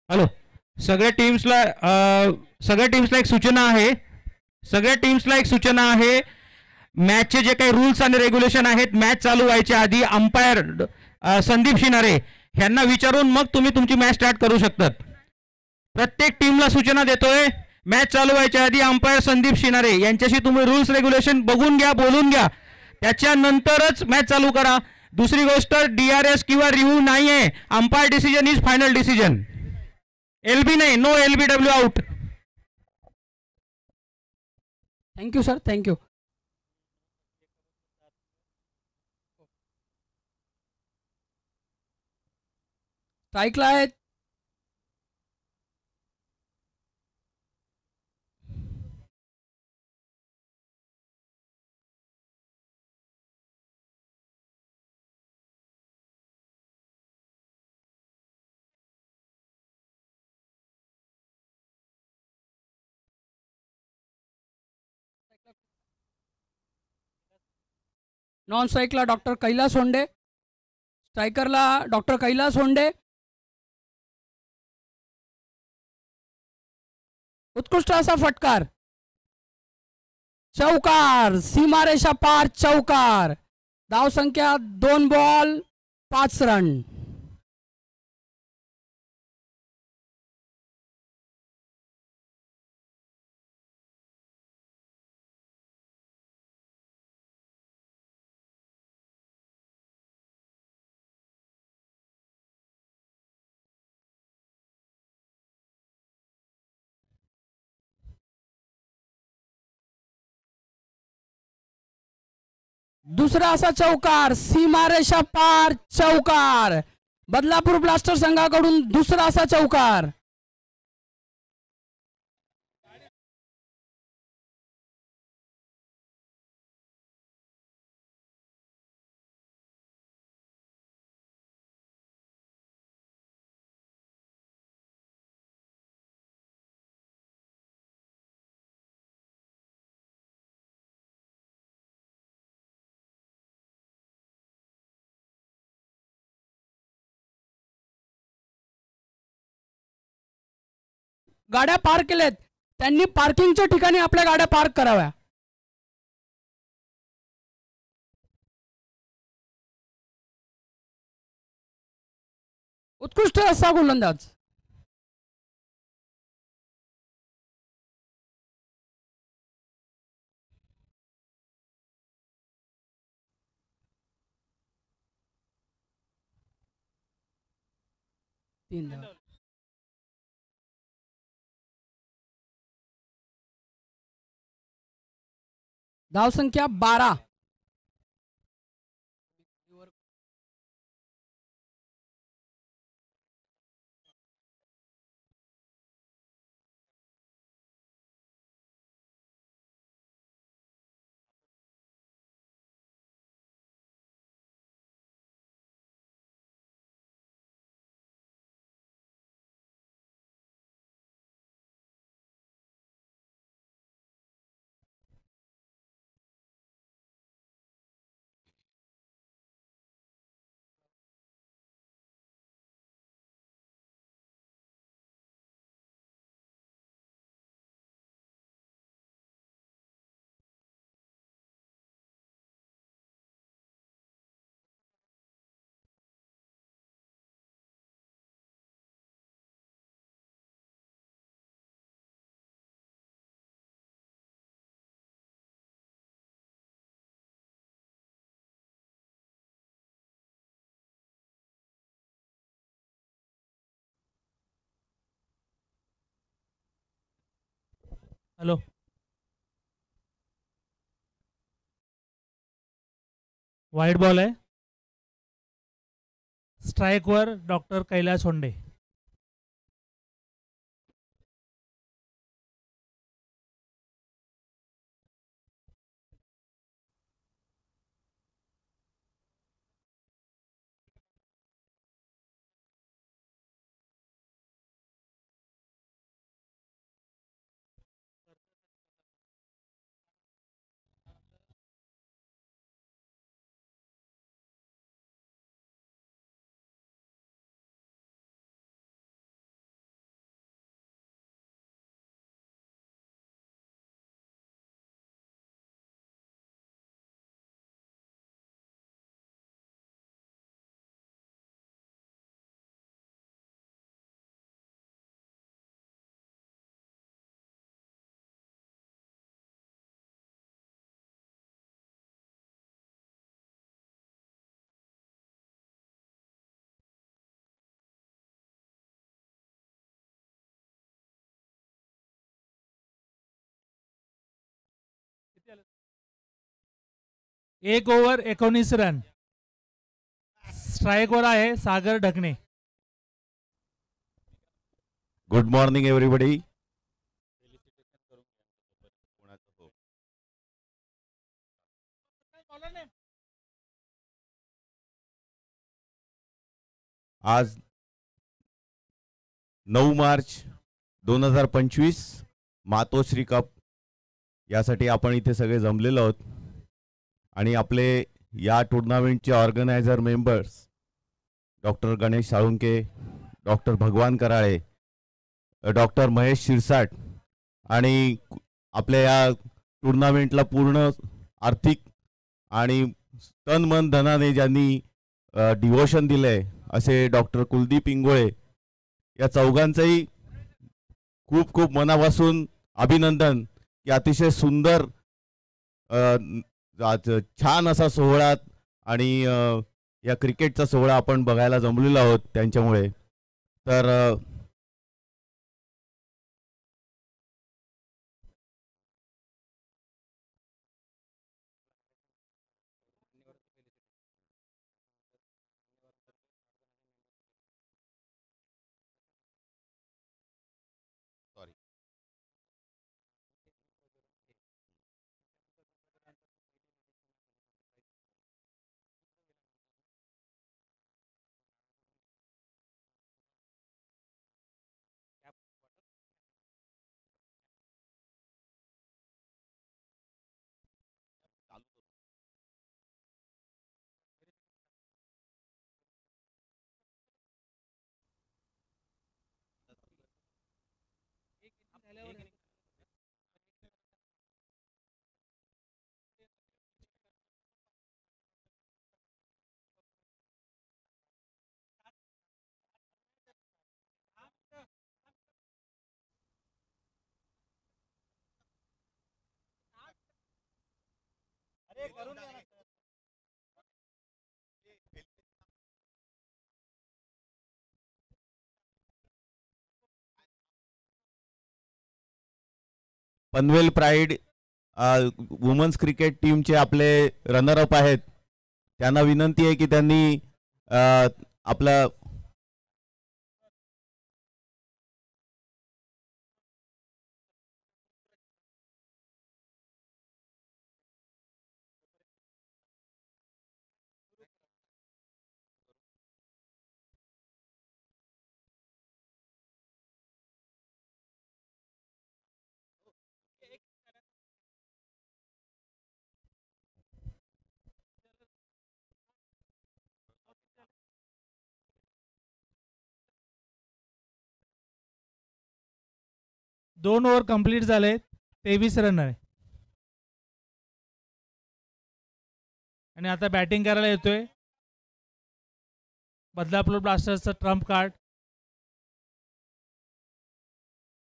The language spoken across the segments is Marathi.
हॅलो. सगळ्या टीम्सला सगळ्या टीम्सला एक सूचना आहे. सगळ्या टीम्सला एक सूचना आहे. मॅचचे जे काही रूल्स आणि रेग्युलेशन आहेत, मॅच चालू व्हायच्या आधी अंपायर संदीप शिनारे ह्यांना विचारून मग तुम्ही तुमची मॅच स्टार्ट करू शकतात. प्रत्येक टीमला सूचना देतोय. मॅच चालू व्हायच्या आधी अंपायर संदीप शिनारे यांच्याशी तुम्ही रूल्स रेग्युलेशन बघून घ्या, बोलून घ्या. त्याच्यानंतरच मॅच चालू करा. दुसरी गोष्ट, DRS किंवा रिव्ह्यू नाही आहे. Umpire decision is final decision. LB नाही, no LBW out. Thank you sir, thank you. स्ट्राईकला आहेत नॉन स्ट्राईकला डॉक्टर कैलास होंडे, स्ट्रायकरला डॉक्टर कैलास होंडे. उत्कृष्ट असा फटकार, चौकार, सीमारेषा पार चौकार. धावसंख्या 2 बॉल 5 रन. दुसरा असा चौकार, सीमारेषा पार चौकार. बदलापूर ब्लास्टर संघाकडून दुसरा असा चौकार. गाड्या पार्क केल्यात, त्यांनी पार्किंगच्या ठिकाणी आपल्या गाड्या पार्क कराव्या. उत्कृष्ट असा गोलंदाज. तीन धावा. धावसंख्या 12. हॅलो. वाईट बॉल आहे. स्ट्राईकवर doctor Kailas Honde. 1 over 19 run. स्ट्राईकवर आहे Sagar Dhakne. Good morning everybody. आज 9 मार्च 2025 मातोश्री कप यासाठी आपण इथे सगळे जमलेलो आहोत आणि आपले या टुर्नामेंटचे organiser members doctor Ganesh Salunke, doctor Bhagwan Karale, doctor Mahesh Shirsat आणि आपल्या या टुर्नामेंटला पूर्ण आर्थिक आणि तन मन धनाने ज्यांनी डिवोशन दिलंय असे डॉक्टर कुलदीप इंगोळे, या चौघांचंही खूप खूप मनापासून अभिनंदन की अतिशय सुंदर छान असा सोहळा आणि या क्रिकेटचा सोहळा आपण बघायला जमलेलो आहोत त्यांच्यामुळे. तर पनवेल प्राईड वुमन्स क्रिकेट टीमचे आपले रनर अप आहेत, त्यांना विनंती आहे की त्यांनी आपला दोन ओव्हर कंप्लीट झाले. 23 रन आहे. आणि आता बॅटिंग करायला येतोय Badlapur ब्लास्टर्सचं Trump card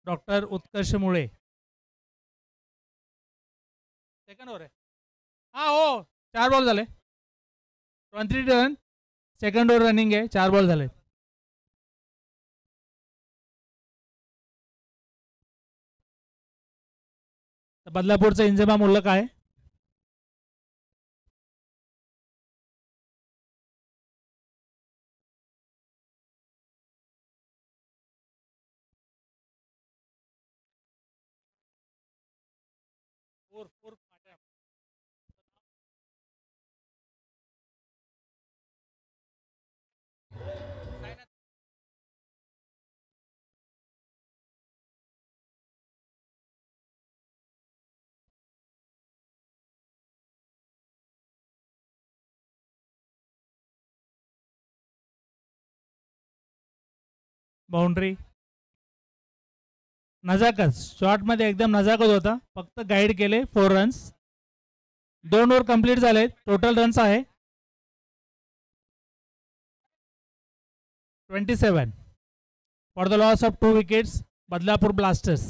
doctor Utkarsh मुळे. सेकंड ओव्हर आहे. हा हो, 4 बॉल झाले. 23 रन. सेकंड ओव्हर रनिंग आहे. 4 बॉल झाले. बदलापूरचा इंजमा मुल्लक आहे. बाउंड्री. नजाकत शॉर्टमध्ये एकदम नजाकत होता. फक्त गाईड केले. 4 रन्स. 2 ओव्हर कंप्लीट झाले. टोटल रन्स आहे 27 for the loss of 2 wickets Badlapur blasters.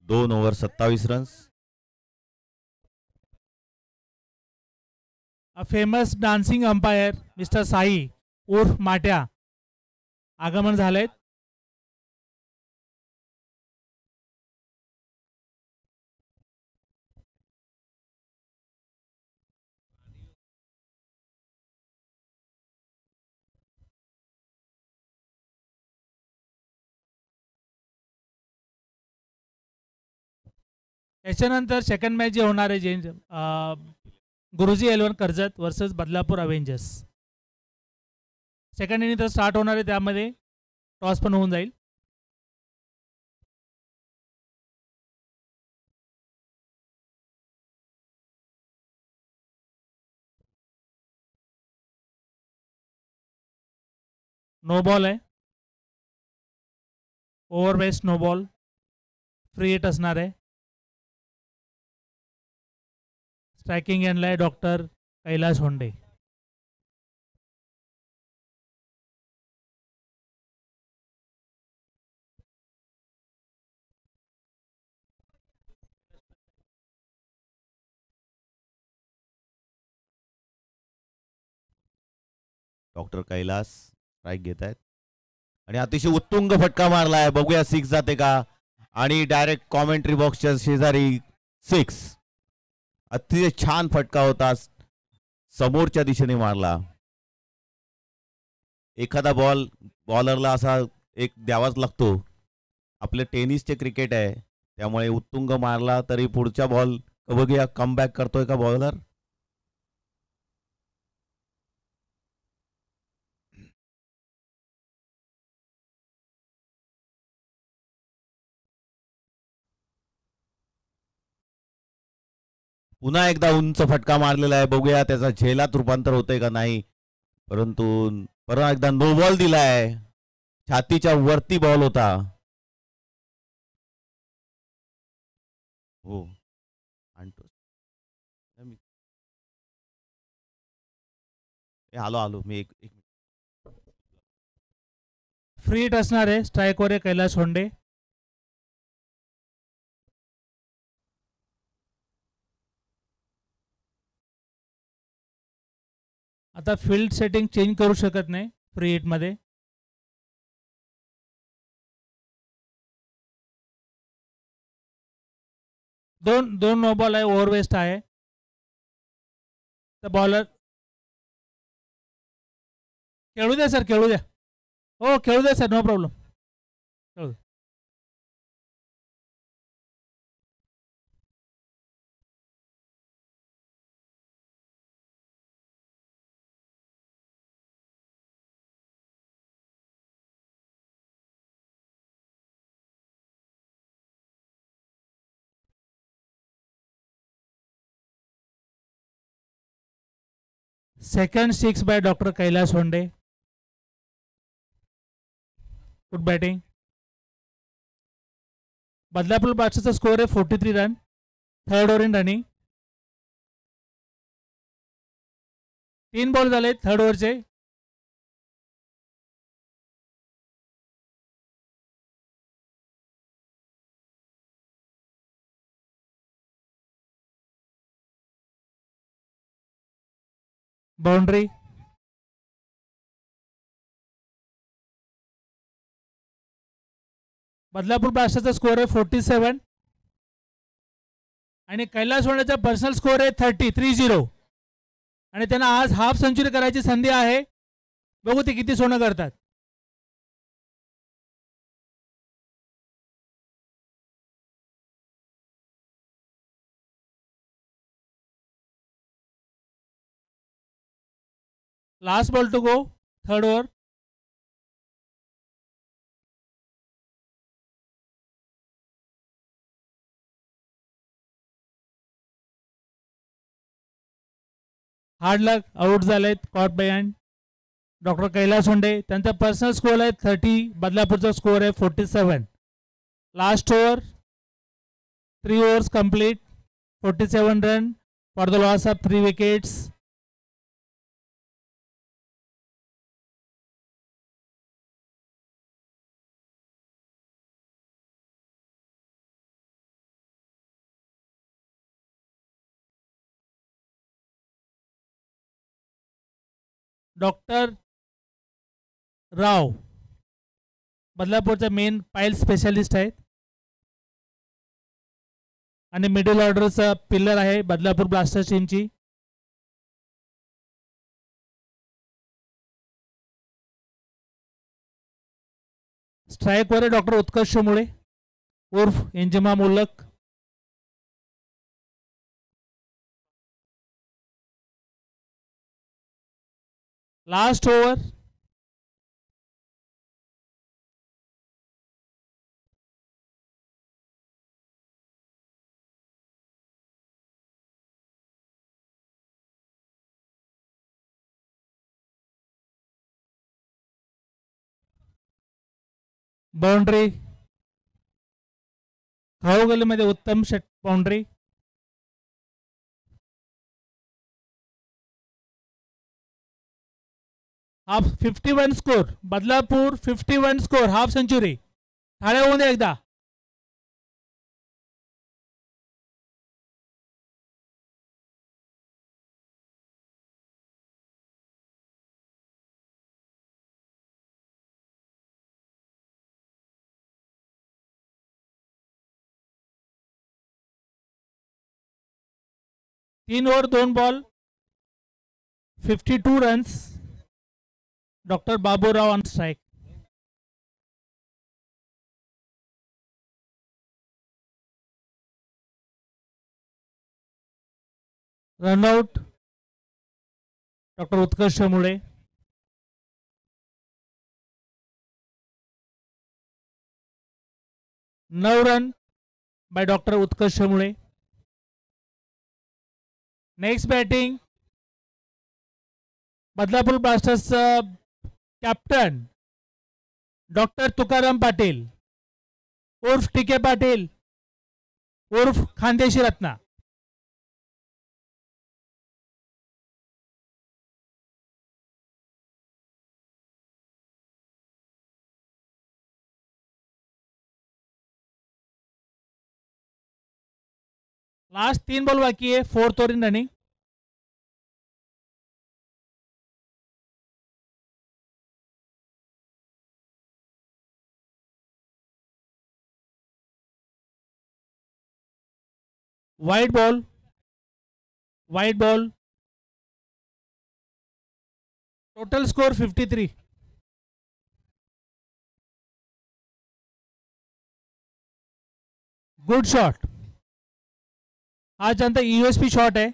2 over 27 runs. A famous dancing umpire mister Sai उर्फ माट्या आगमन झालेत. याच्यानंतर सेकंड मॅच जे होणार आहे Guruji eleven Karjat versus Badlapur Avengers. Second inning तर स्टार्ट होणार आहे, त्यामध्ये टॉस पण होऊन जाईल. नो बॉल आहे, over best no ball, free hit असणार आहे. स्ट्रायकिंग एंडला आहे doctor Kailas Honde. Doctor Kailas strike घेत आहेत आणि अतिशय उत्तुंग फटका मारलाय. बघूया सिक्स जाते का. आणि डायरेक्ट कॉमेंट्री बॉक्सच्या शेजारी सिक्स. अतिशय छान फटका होता, समोरच्या दिशेने मारला. एखादा बॉलरला असा एक द्यावाच लागतो. आपले टेनिसचे क्रिकेट आहे, त्यामुळे उत्तुंग मारला तरी पुढच्या बॉल बघूया कमबॅक करतोय का बॉलर. पुन्हा एकदा उंच फटका मारलेला आहे. बघूया त्याचा झेलात रूपांतर होतंय का नाही. परंतु परत एकदा नो बॉल दिलाय. छातीच्या वरती बॉल होता. हो आणतो. आलो मी एक फ्री हिट असणार आहे, स्ट्राईकवर आहे कैलास होंडे. आता फील्ड सेटिंग चेंज करू शकत नाही फ्री हिटमध्ये. दोन नो बॉल आहे, ओव्हर वेस्ट आहे. तर बॉलर खेळू द्या सर, खेळू द्या. हो खेळू द्या सर, नो प्रॉब्लेम, खेळू द्या. Second six by doctor Kailas Honde. Good batting. Badlapur ब्लास्टर्सचा स्कोअर आहे 43 run. Third over in running. 3 ball झाले थर्ड ओव्हरचे. बाउंड्री. बदलापूर ब्लास्टर्सचा स्कोअर आहे 47 आणि कैलास होंडेचा पर्सनल स्कोअर आहे 30. आणि त्यांना आज हाफ सेंचुरी करायची संधी आहे. बघू ते किती सोनं करतात. Last ball to go, third over. Hard luck, out झालेत, caught by hand. Doctor Kailas Honde त्यांचा पर्सनल स्कोअर आहे 30. बदलापूरचा स्कोअर आहे 47. Last over, 3 overs complete, 47 run for the loss of 3 wickets. Doctor Rao बदलापूरचा मेन पाईल स्पेशालिस्ट आहेत आणि मिडल ऑर्डरचा पिल्लर आहे बदलापूर ब्लास्टर्स टीमची. स्ट्राईकवर डॉक्टर उत्कर्ष मुळे उर्फ इंजमा मुल्लक. Last over. बाउंड्री. खाऊ गलीमध्ये उत्तम षट boundary. Half 51 score. Badlapur 51 score. Half century. थाळ्या होऊन द्या एकदा. तीन over 2 ball 52 runs. Doctor Baburao on strike. Run out doctor Utkarsh Mule. नऊ run by doctor Utkarsh Mule. Next batting Badlapur Blasters captain doctor Tukaram Patil उर्फ टीके पाटील उर्फ खानदेशी रत्ना. लास्ट 3 बॉल बाकी है. 4th over in running. Wide ball. Wide ball. Total score 53. Good shot. आज जनता यूएसपी शॉट है.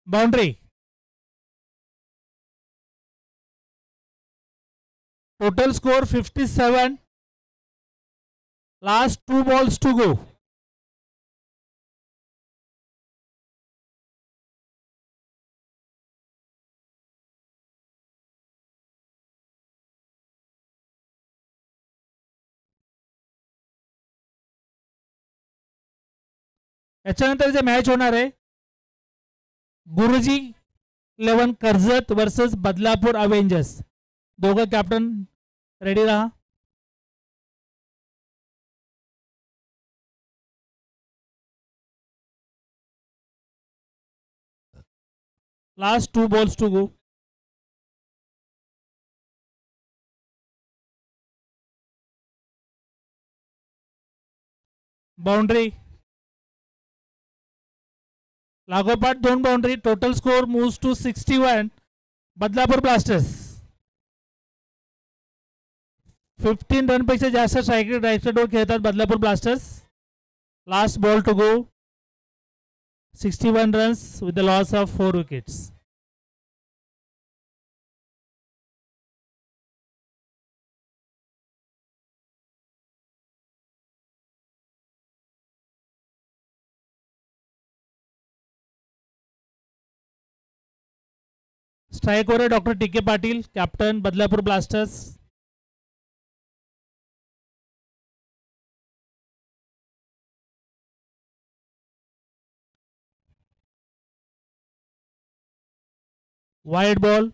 Boundary. Total score 57. Last 2 balls to go. याच्यानंतर जे मॅच होणार आहे गुरुजी 11 कर्जत वर्सेस बदलापूर अवेंजर्स. दोघं कॅप्टन रेडी राहा. Last 2 balls to go. Boundary. लागोपाठ 2 boundary. Total score moves to 61. Badlapur Blasters 15 run पेक्षा जास्त स्ट्राईक खेळतात Badlapur Blasters. Last ball to go. 61 runs with the loss of 4 wickets. Strike वर doctor TK Patil captain Badlapur Blasters. Wide ball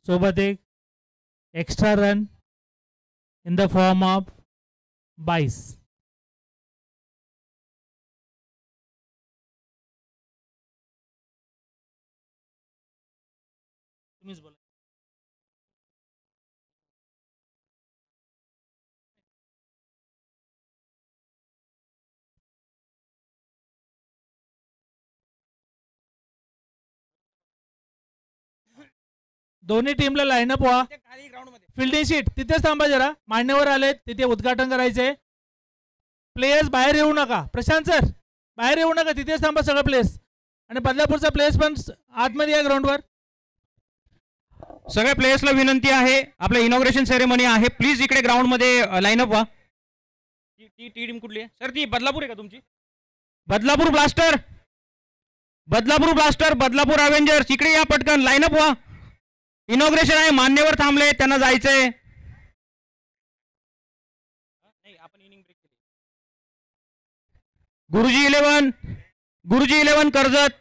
सोबत एक extra run in the form of 22. तुम्हीच बोला. दोन्ही टीमला लाईनअप व्हा. फिल्डिंग शीट तिथेच थांबा जरा. मान्यवर आलेत तिथे उद्घाटन करायचे. प्लेयर्स बाहेर येऊ नका. प्रशांत सर बाहेर येऊ नका. तिथेच थांबा सगळे प्लेयर्स. आणि बदलापूरचा प्लेयर्स पण आतमध्ये या ग्राउंडवर. सगळ्या प्लेयर्सला विनंती आहे, आपलं इनॉग्रेशन सेरेमनी आहे, प्लीज इकडे ग्राउंड मध्ये लाईनअप व्हा. ती टीम कुठली आहे सर? ती बदलापूर आहे का तुमची? Badlapur blaster, Badlapur blaster, Badlapur Avengers, इकडे या पटकन, लाईनअप व्हा. इनॉग्रेशन आहे, मान्यवर थांबले, त्यांना जायचंय. गुरुजी 11, गुरुजी 11 Karjat,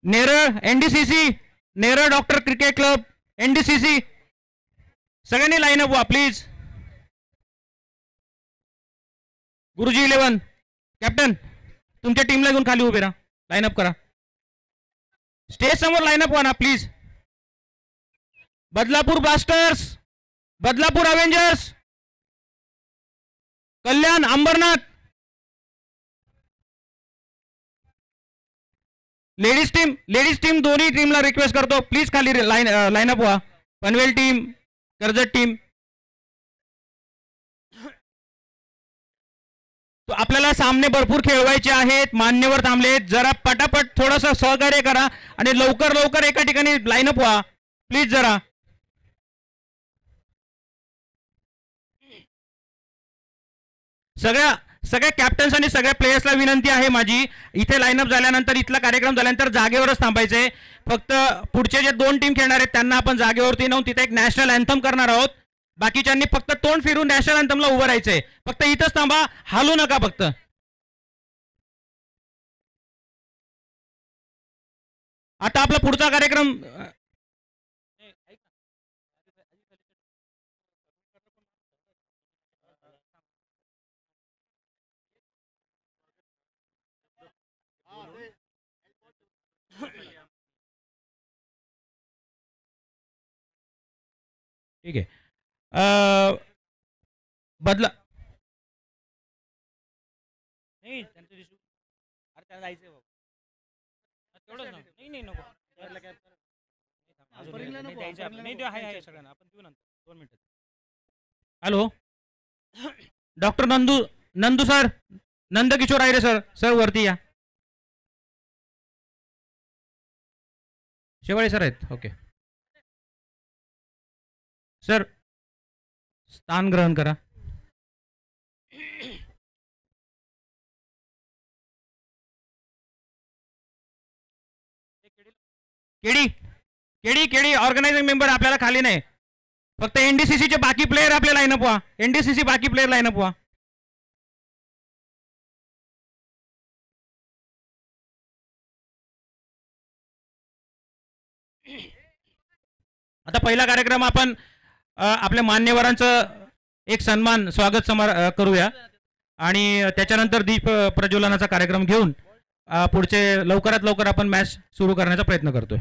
Neral NDCC, Neral doctor cricket club NDCC, सगळ्यांनी लाईनअप व्हा प्लीज. गुरुजी 11 कॅप्टन, तुमच्या टीमला घेऊन खाली उभे राहा, लाईनअप करा. स्टेज समोर लाईनअप व्हा ना please. Badlapur Blasters, Badlapur Avengers, Kalyan Ambernath, ladies team दोन्ही टीमला रिक्वेस्ट करतो प्लीज खाली लाईनअप व्हा. Panvel team, Karjat team. तो आपल्याला सामने भरपूर खेळवायचे आहेत, मान्यवर थांबलेत, जरा पटापट थोडंसं सहकार्य करा आणि लवकर लवकर एका ठिकाणी लाईनअप व्हा प्लीज. जरा सगळ्या कॅप्टन्स आणि सगळ्या प्लेयर्सला विनंती आहे माझी, इथे लाईनअप झाल्यानंतर, इथला कार्यक्रम झाल्यानंतर जागेवरच थांबायचंय. फक्त पुढचे जे 2 टीम खेळणार आहेत त्यांना आपण जागेवरती नेऊन तिथे एक नॅशनल अँथम करणार आहोत. बाकीच्यांनी फक्त तोंड फिरून नॅशनल अँथमला उभं राहायचंय. फक्त इथंच थांबा, हालू नका फक्त. आता आपला पुढचा कार्यक्रम ठीक आहे. बदला नाही त्यांचं दिसू. अरे त्याला जायचंय बाबा, तेवढंच ना. नाही नको आहे सगळ्यांना, आपण देऊ नंतर 2 मिनिटं. Hello doctor Nandu sir, Nandkishor Aayre sir, sir वरती या. शेवाळे सर आहेत. ओके सर, स्थान ग्रहण करा. केडी ऑर्गनायझिंग मेंबर आपल्याला खाली नाही, फक्त एनडीसीसी चे बाकी प्लेयर आपले लाईनअप व्हा. एनडीसीसी बाकी प्लेयर लाईनअप व्हा. आता पहिला कार्यक्रम आपण आपल्या मान्यवरांचं एक सन्मान स्वागत करूया आणि त्याच्यानंतर दीप प्रज्वलनाचा कार्यक्रम घेऊन पुढचे लवकरात लवकर आपण मॅच सुरू करण्याचा प्रयत्न करतोय.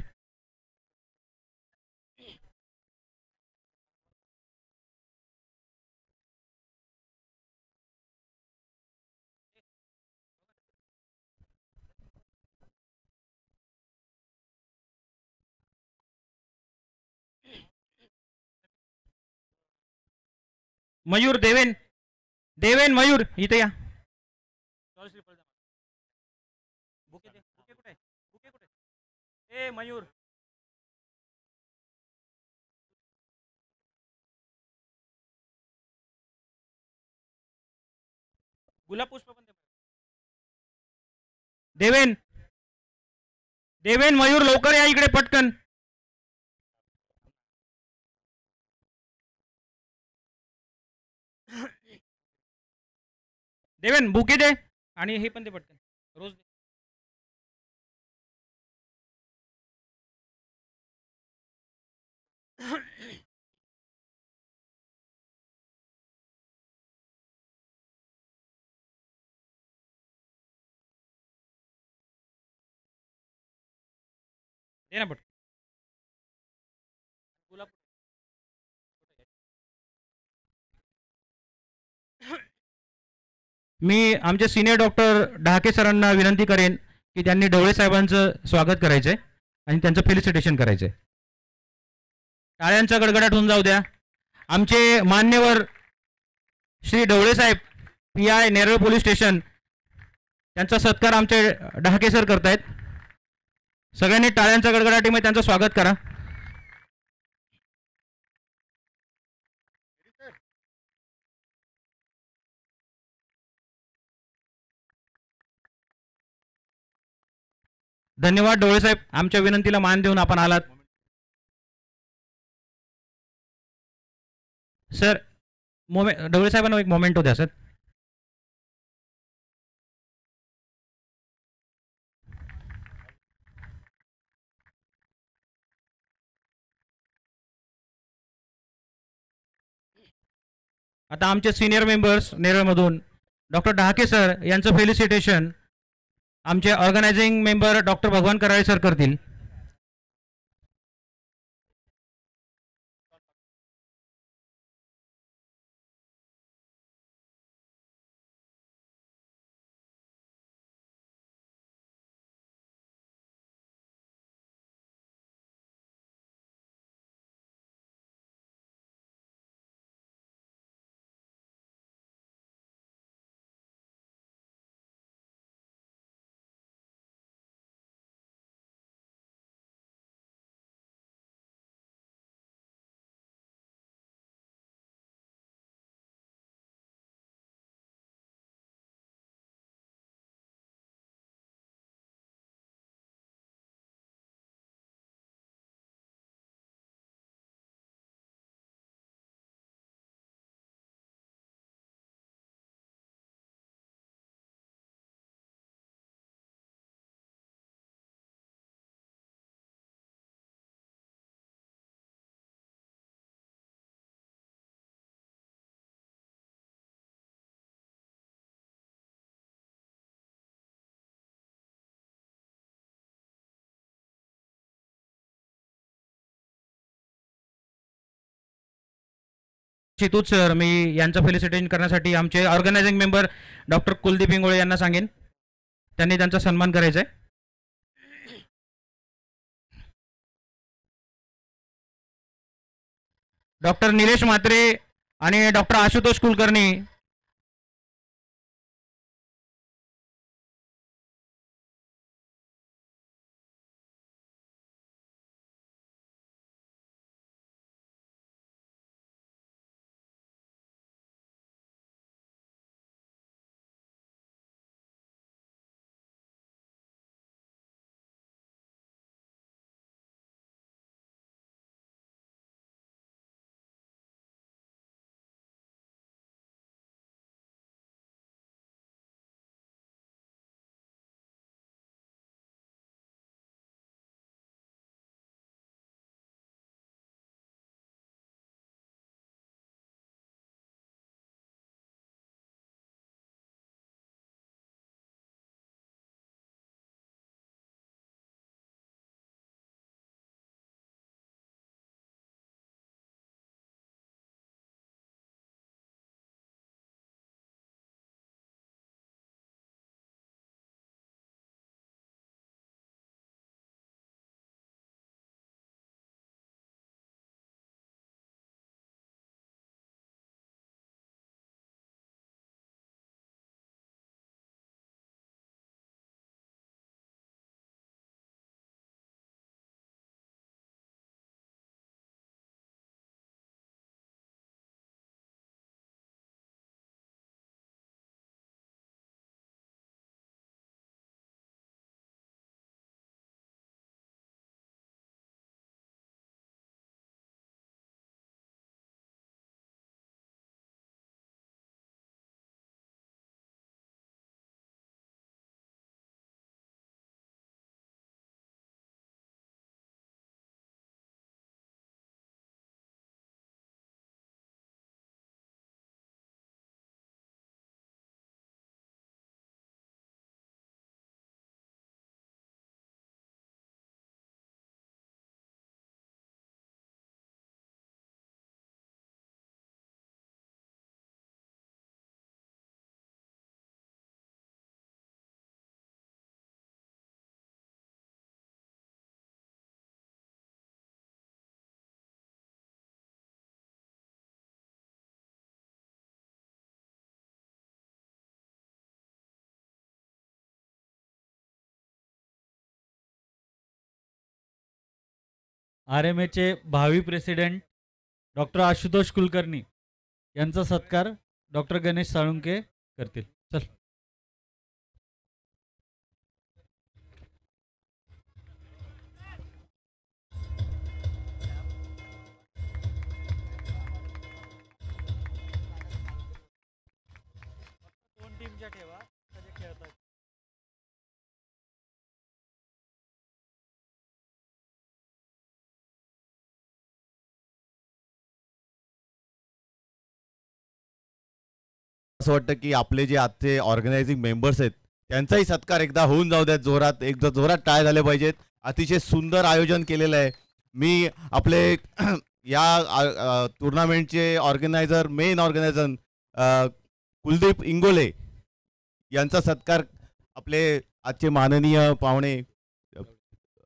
मयूर, देवेन मयूर इथे या. ए मयूर, गुलाब पुष्प पण देवेन मयूर लवकर या इकडे पटकन. देवेन बुके दे आणि हे पण दे पटकन, रोज दे. दे ना पटकन. गुलाब मी आमचे सिनियर डॉक्टर ढाके सरांना विनंती करेन की त्यांनी ढवळे साहेबांचं स्वागत करायचंय आणि त्यांचं फेलिसिटेशन करायचंय. टाळ्यांचा गडगडाट होऊन जाऊ द्या. आमचे मान्यवर श्री ढवळे साहेब, PI नेरळ पोलीस स्टेशन, त्यांचा सत्कार आमचे ढाके सर करतायत. सगळ्यांनी टाळ्यांच्या गडगडाटीमध्ये त्यांचं स्वागत करा. धन्यवाद डोळे साहेब, आमच्या विनंतीला मान देऊन आपण आलात. सर डोळे साहेबांना एक मोमेंट द्या सर. आता आमचे सिनियर मेंबर्स नेरळमधून डॉक्टर डहाके सर यांचं फेलिसिटेशन आमचे organising member doctor Bhagwan Karale sir करतील. शितूत सर, मी यांचं फेलिसिटेशन करण्यासाठी आमचे ऑर्गनायझिंग मेंबर डॉक्टर कुलदीप इंगोळे यांना सांगेन, त्यांनी त्यांचा सन्मान करायचा आहे. डॉक्टर निलेश म्हात्रे आणि doctor Ashutosh Kulkarni R M एचे भावी प्रेसिडेंट डॉक्टर आशुतोष कुलकर्णी यांचा सत्कार डॉक्टर गणेश साळुंके करतील. चल. असं वाटतं की आपले जे आजचे ऑर्गनायझिंग मेंबर्स आहेत त्यांचाही सत्कार एकदा होऊन जाऊ द्यात जोरात. एकदा जोरात टाळ्या झाल्या पाहिजेत. अतिशय सुंदर आयोजन केलेलं आहे. मी आपले या टुर्नामेंटचे organiser main organiser Kuldeep Ingole यांचा सत्कार आपले आजचे माननीय पाहुणे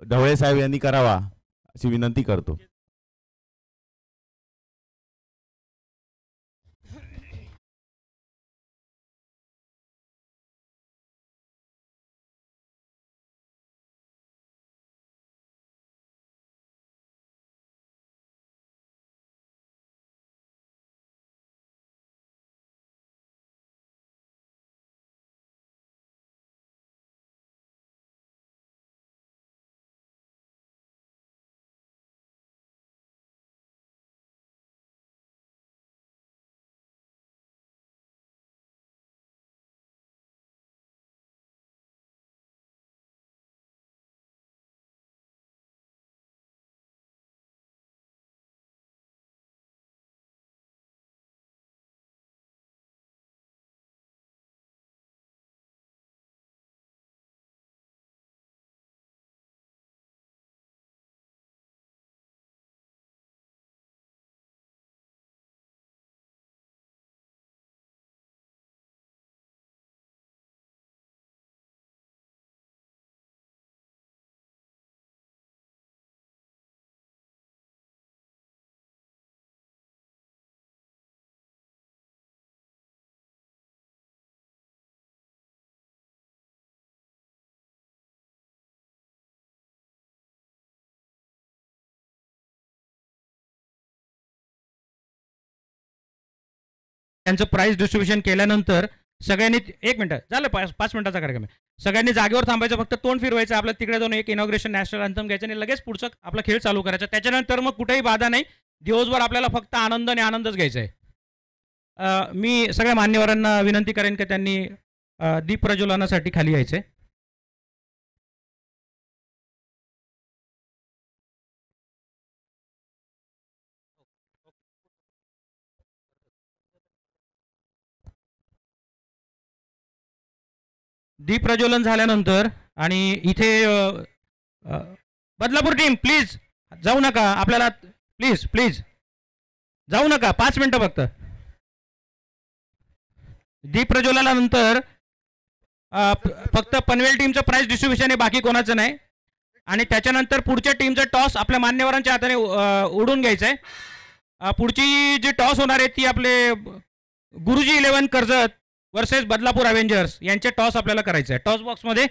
ढवळे साहेब यांनी करावा अशी विनंती करतो. त्यांचं प्राइस डिस्ट्रीब्युशन केल्यानंतर सगळ्यांनी एक मिनिट झालं 5 मिनिटाचा कार्यक्रम आहे. सगळ्यांनी जागेवर थांबायचं, फक्त तोंड फिरवायचं, आपलं तिकडे जाऊन एक इनॉग्रेशन नॅशनल अँथम घ्यायचं आणि लगेच पुढचं आपला खेळ चालू करायचा. त्याच्यानंतर मग कुठेही बाधा नाही. दिवसभर आपल्याला फक्त आनंद आणि आनंदच घ्यायचा आहे. मी सगळ्या मान्यवरांना विनंती करेन की त्यांनी दीप प्रज्वलनासाठी खाली यायचं आहे. दीप प्रज्वलन झाल्यानंतर आणि इथे बदलापूर टीम प्लीज जाऊ नका. आपल्याला प्लीज प्लीज जाऊ नका. 5 मिनिटं फक्त. दीप प्रज्वलनानंतर फक्त पनवेल टीमचं प्राइस डिस्ट्रीब्युशन आहे, बाकी कोणाचं नाही. आणि त्याच्यानंतर पुढच्या टीमचं टॉस आपल्या मान्यवरांच्या हाताने उडून घ्यायचं आहे. पुढची जी टॉस होणार आहे ती आपले गुरुजी 11 कर्जत वर्सेस बदलापूर अवेंजर्स यांचे टॉस आपल्याला करायचं आहे. टॉस बॉक्समध्ये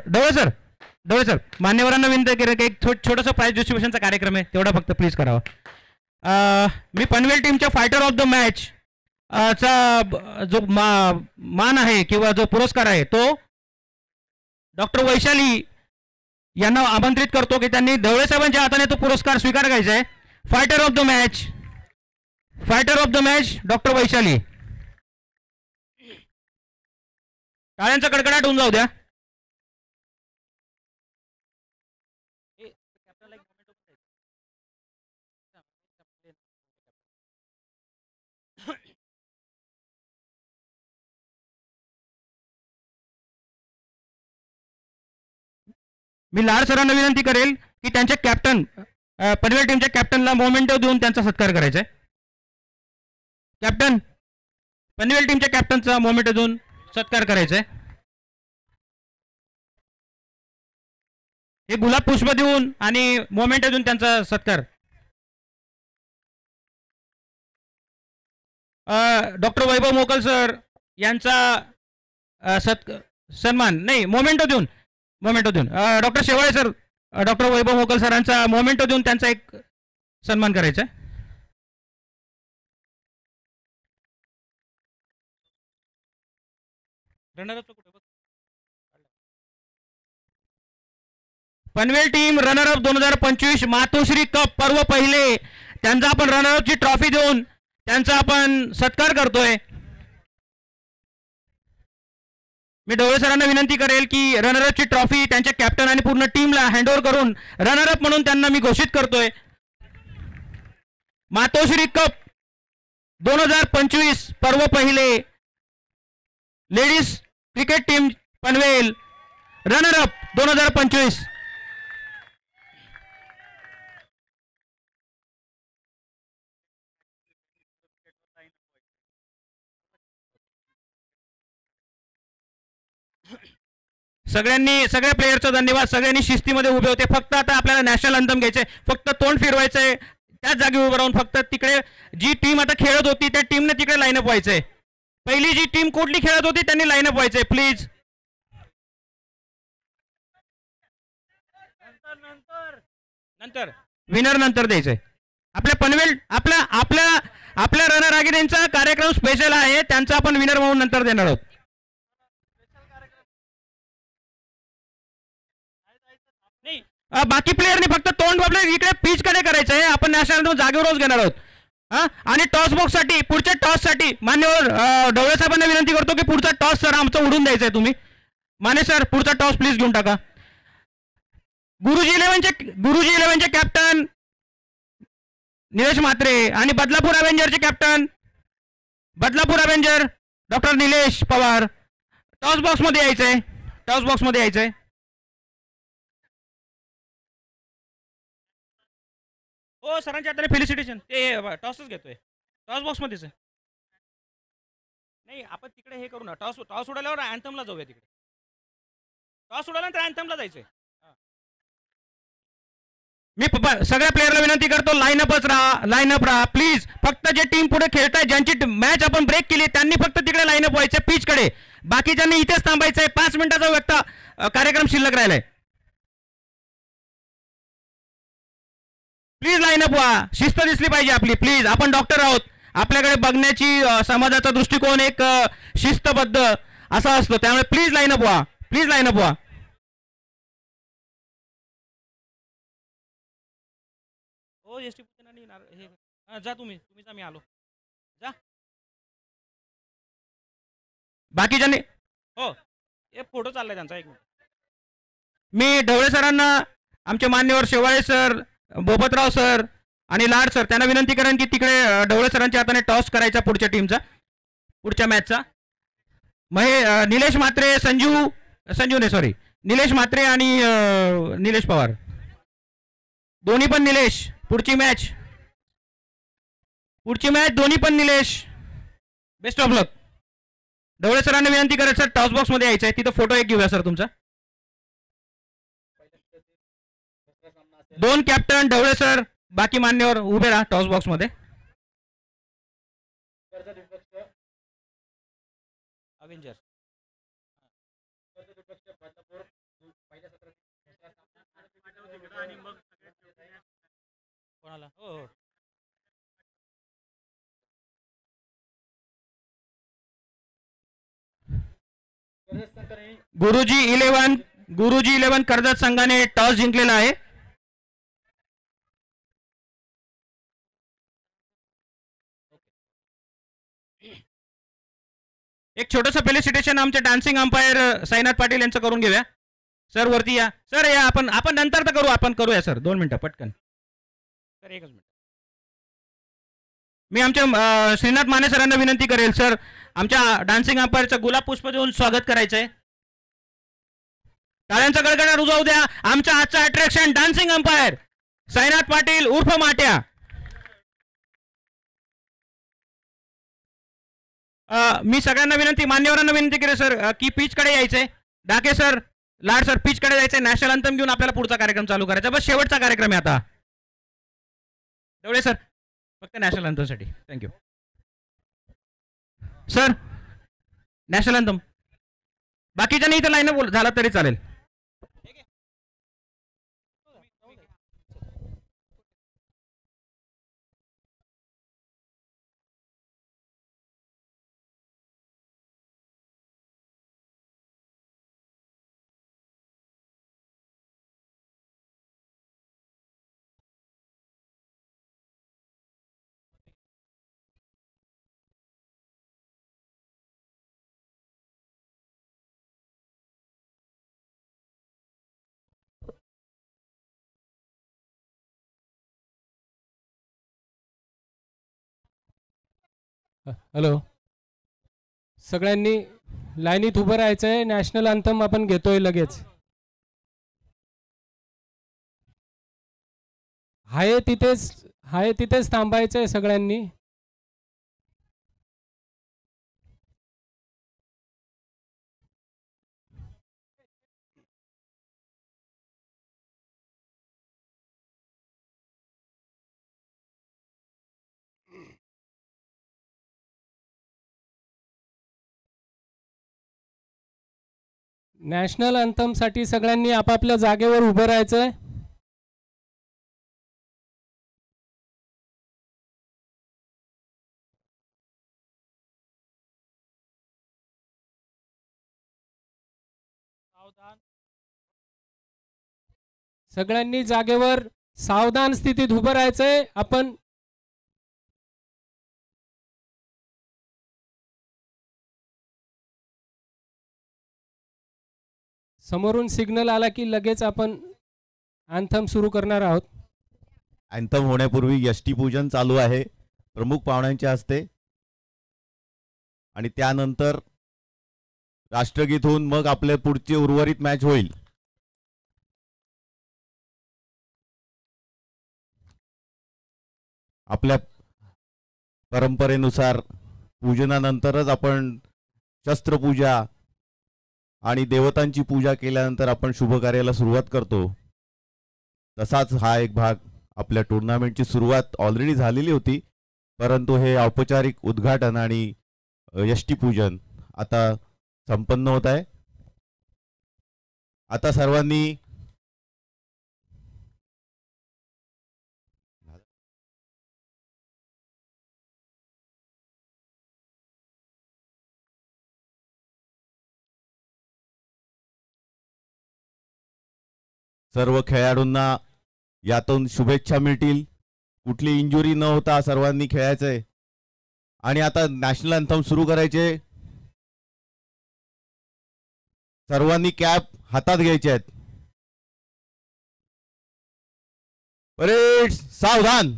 ढवळे सर मान्यवरांना विनंती करेन की एक छोटंसं प्राइज डिस्ट्रीब्युशनचा कार्यक्रम आहे तेवढा फक्त प्लीज करावा. मी पनवेल टीमच्या फायटर ऑफ द मॅच चा जो मान आहे किंवा जो पुरस्कार आहे तो डॉक्टर वैशाली यांना आमंत्रित करतो की त्यांनी ढवळे साहेबांच्या हाताने तो पुरस्कार स्वीकार करायचा आहे. Fighter of the match doctor Vaishali. टाळ्यांचा कडकडाट होऊन जाऊ द्या. मी लाड सरांना विनंती करेल की त्यांच्या कॅप्टन पनवेल टीमच्या कॅप्टनला मोमेंटो देऊन त्यांचा सत्कार करायचा आहे. कॅप्टन पनवेल टीमच्या कॅप्टनचा मोमेंटो देऊन सत्कार करायचा आहे. हे गुलाब पुष्प देऊन आणि मोमेंटो देऊन त्यांचा सत्कार. डॉक्टर वैभव मोकल सर यांचा सन्मान नाही मोमेंटो देऊन डॉक्टर शेवाळे सर डॉक्टर वैभव मोकल सरांचा मोमेंटो देऊन त्यांचा एक सन्मान करायचा. पनवेल टीम रनरअप 2025 मातोश्री कप पर्व पहिले त्यांचा आपण रनरअपची ट्रॉफी देऊन त्यांचा आपण सत्कार करतोय. मी ढवळे सरांना विनंती करेल की रनरअपची ट्रॉफी त्यांच्या कॅप्टन आणि पूर्ण टीमला हँडओव्हर करून रनरअप म्हणून त्यांना मी घोषित करतोय. मातोश्री कप 2025 पर्व पहिले ladies cricket team Panvel runner-up 2025. सगळ्या प्लेयरचं धन्यवाद. सगळ्यांनी शिस्तीमध्ये उभे होते. फक्त आता आपल्याला नॅशनल अंथम घ्यायचंय. फक्त तोंड फिरवायचंय. त्याच जागी उभं राहून फक्त तिकडे जी टीम आता खेळत होती त्या टीमने तिकडे लाईनअप व्हायचंय. पहिली जी टीम कुठली खेळत होती त्यांनी लाईनअप व्हायचंय प्लीज. नंतर विनर नंतर द्यायचंय. आपल्या पनवेल आपल्या रनर आगिरींचा कार्यक्रम स्पेशल आहे. त्यांचा आपण विनर म्हणून नंतर देणार आहोत. बाकी प्लेयरने फक्त तोंड आपल्या इकडे पिच कडे करायचं आहे. आपण नॅशनल जागेवर रोज घेणार आहोत. आणि टॉस बॉक्स साठी पुढच्या टॉस साठी मान्यवर ढवळे साहेबांना विनंती करतो की पुढचा टॉस सर आमचं उडून द्यायचं आहे. तुम्ही माने सर पुढचा टॉस प्लीज घेऊन टाका. गुरुजी 11चे कॅप्टन निलेश म्हात्रे आणि बदलापूर अवेंजरचे captain doctor Nilesh Pawar toss box मध्ये यायचंय. हो सरांच्या हाताने फेलिसिटेशन. ते टॉसच घेतोय. टॉस बॉक्स मध्येच आहे. नाही आपण तिकडे हे करू ना. टॉस उडाल्यावर अँथमला जाऊया. तिकडे टॉस उडाल्यानंतर अँथमला जायचंय. मी सगळ्या प्लेयरला विनंती करतो लाईनअप राहा प्लीज. फक्त जे टीम पुढे खेळताय ज्यांची मॅच आपण ब्रेक केली त्यांनी फक्त तिकडे लाईनअप व्हायचं पिच कडे. बाकीच्यांनी इथेच थांबायचंय. 5 मिनिटाचा कार्यक्रम शिल्लक राहिलाय. प्लीज लाईनअप व्हा. शिस्त दिसली पाहिजे आपली प्लीज. आपण डॉक्टर आहोत. आपल्याकडे बघण्याची समाजाचा दृष्टिकोन एक शिस्तबद्ध असा असतो. त्यामुळे प्लीज लाईनअप व्हा. हो एसटी जा तुम्ही जा. मी आलो जा. बाकीच्यांनी हो हे फोटो चाललाय त्यांचा. एक मिनिट. मी ढवळे सरांना आमचे मान्यवर शेवाळे सर बोपतराव सर आणि लाड सर त्यांना विनंती करेन की तिकडे ढवळे सरांच्या हाताने टॉस करायचा पुढच्या टीमचा पुढच्या मॅचचा. निलेश म्हात्रे निलेश म्हात्रे आणि निलेश पवार दोन्ही पण निलेश. पुढची मॅच दोन्ही पण निलेश. बेस्ट ऑफ लक. ढवळे सरांना विनंती करेल सर टॉस बॉक्स मध्ये यायचं आहे. तिथं फोटो एक घेऊया सर तुमचा. 2 कॅप्टन ढवळे सर बाकी मान्यवर उभे राहा टॉस बॉक्स मध्ये. अवेंजर कोणाला हो हो गुरुजी 11 कर्जत संघाने टॉस जिंकलेला आहे. एक छोटंसं फेलिसिटेशन आमचे डान्सिंग अंपायर साईनाथ पाटील यांचं करून घेऊया. सर वरती या. सर या आपण आपण नंतर तर करू, आपण करूया सर 2 मिनिटं पटकन. सर एकच मिनिट. मी आमच्या श्रीनाथ माने सरांना विनंती करेल सर आमच्या डान्सिंग अंपायरचं गुलाब पुष्प देऊन स्वागत करायचंय. टाळ्यांचा गडगडाट उजवू द्या. आमचा आजचा attraction dancing umpire Sainath Patil उर्फ माट्या. मी सगळ्यांना विनंती, मान्यवरांना विनंती केली सर की पिच कडे यायचंय. डाके सर, लाड सर, पिच कडे जायचंय. नॅशनल अंतम घेऊन आपल्याला पुढचा कार्यक्रम चालू करायचा. बस शेवटचा कार्यक्रम आहे आता. तेवढे सर फक्त नॅशनल अंतमसाठी. Thank you sir. नॅशनल अंतम बाकीच्या नाही इथं लाईन झाला तरी चालेल. हॅलो, सगळ्यांनी लाईनीत उभं राहायचं आहे. नॅशनल अँथम आपण घेतोय लगेच. आहे तिथेच थांबायचं आहे सगळ्यांनी. नॅशनल अँथमसाठी सगळ्यांनी आपापल्या जागेवर उभं राहायचं आहे. सगळ्यांनी जागेवर सावधान स्थितीत उभं राहायचंय. आपण समोरून सिग्नल आला की लगेच आपण अँथम सुरू करणार आहोत. अँथम होण्यापूर्वी यष्टीपूजन चालू आहे प्रमुख पाहुण्यांच्या हस्ते, आणि त्यानंतर राष्ट्रगीत होऊन मग आपले पुढची उर्वरित मॅच होईल. आपल्या परंपरेनुसार पूजनानंतरच आपण शस्त्रपूजा आणि देवतांची पूजा केल्यानंतर आपण शुभ कार्याला सुरुवात करतो. तसाच हा एक भाग आपल्या टुर्नामेंटची सुरुवात ऑलरेडी झालेली होती, परंतु हे औपचारिक उद्घाटन आणि यष्टीपूजन आता संपन्न होत आहे. आता सर्वांनी सर्व खेळाडूंना यातून शुभेच्छा मिळतील. कुठली इंजुरी न होता सर्वांनी खेळायचंय. आणि आता नॅशनल अँथम सुरू करायचे. सर्वांनी कॅप हातात घ्यायचे आहेत. परेड सावधान.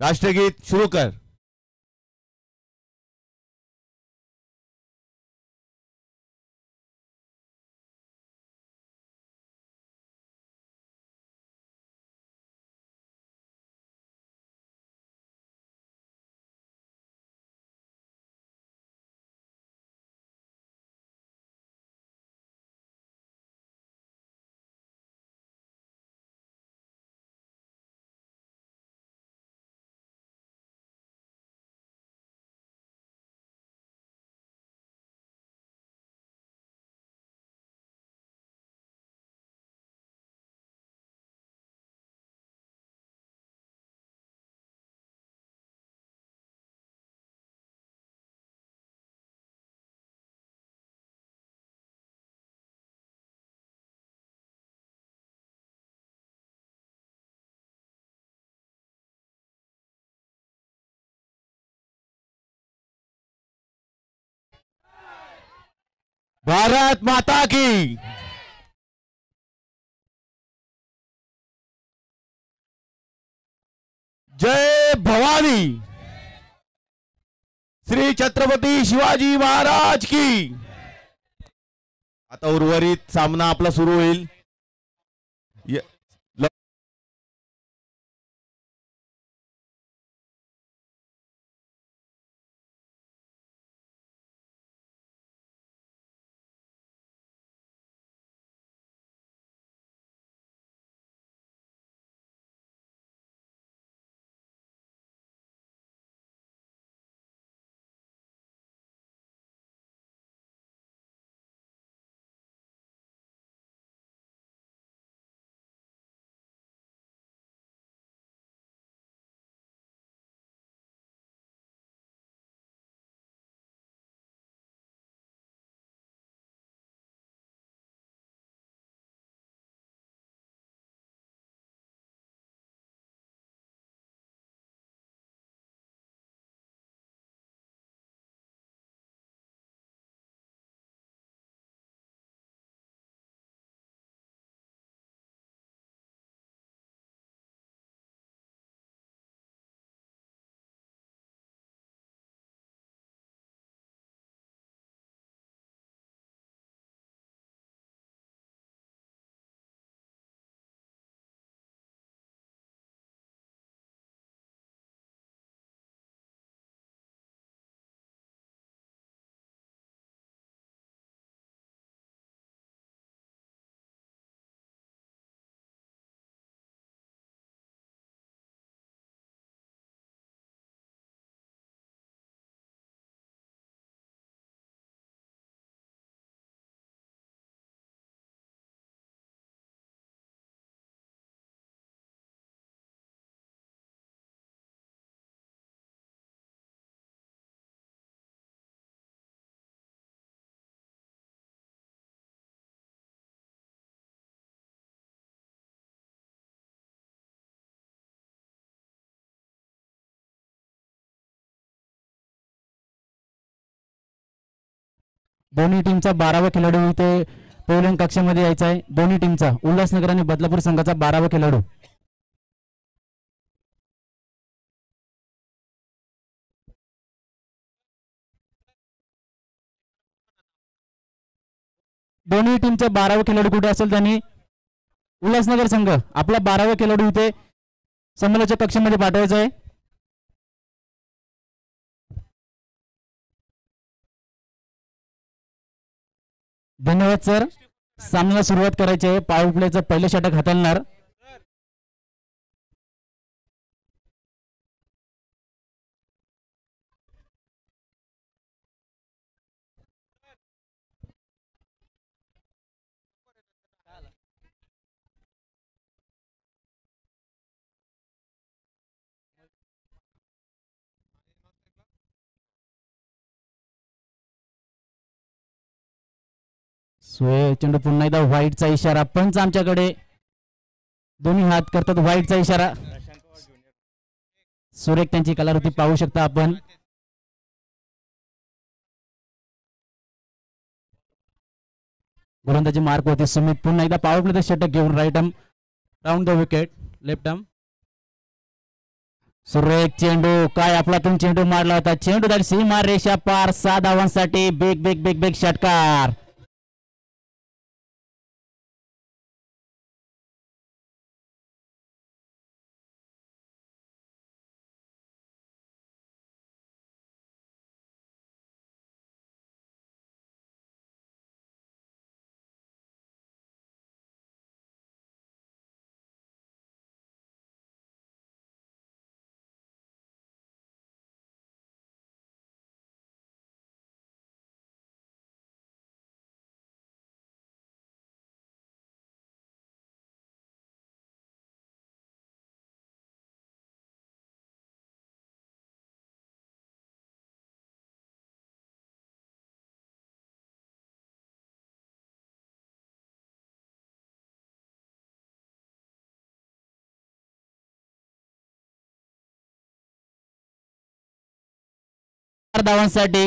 राष्ट्रगीत सुरू कर. भारत माता की जय भवानी. श्री छत्रपती शिवाजी महाराज की. आता उर्वरित सामना आपला सुरू होईल. दोन्ही टीमचा 12वा खेळाडू इथे पोलिंग कक्षामध्ये यायचा आहे. दोन्ही टीमचा उल्हासनगर आणि बदलापूर संघाचा 12वा खेळाडू. दोन्ही टीमचा 12वा खेळाडू कुठे असेल त्यांनी उल्हासनगर संघ आपला 12वा खेळाडू इथे संमेलनाच्या कक्षामध्ये पाठवायचा आहे. धन्यवाद सर. सामन्याला सुरुवात करायची आहे. पॉवर प्लेचं पहिलं षटक हाताळणार चेंडू पुन्हा एकदा व्हाईटचा इशारा. पंच आमच्याकडे दोन्ही हात करतात. व्हाईटचा इशारा. सुरेख त्यांची कलाकृती पाहू शकता आपण. गोलंदाजी मार्क होते. सुमित पुन्हा एकदा पॉवर प्ले षटक घेऊन right arm round the wicket left arm. सुरेख चेंडू काय आपलातून चेंडू मारला होता. चेंडू झाली सीमा रेषा पार. 6 धावांसाठी बिग बिग बिग बिग षटकार. धावांसाठी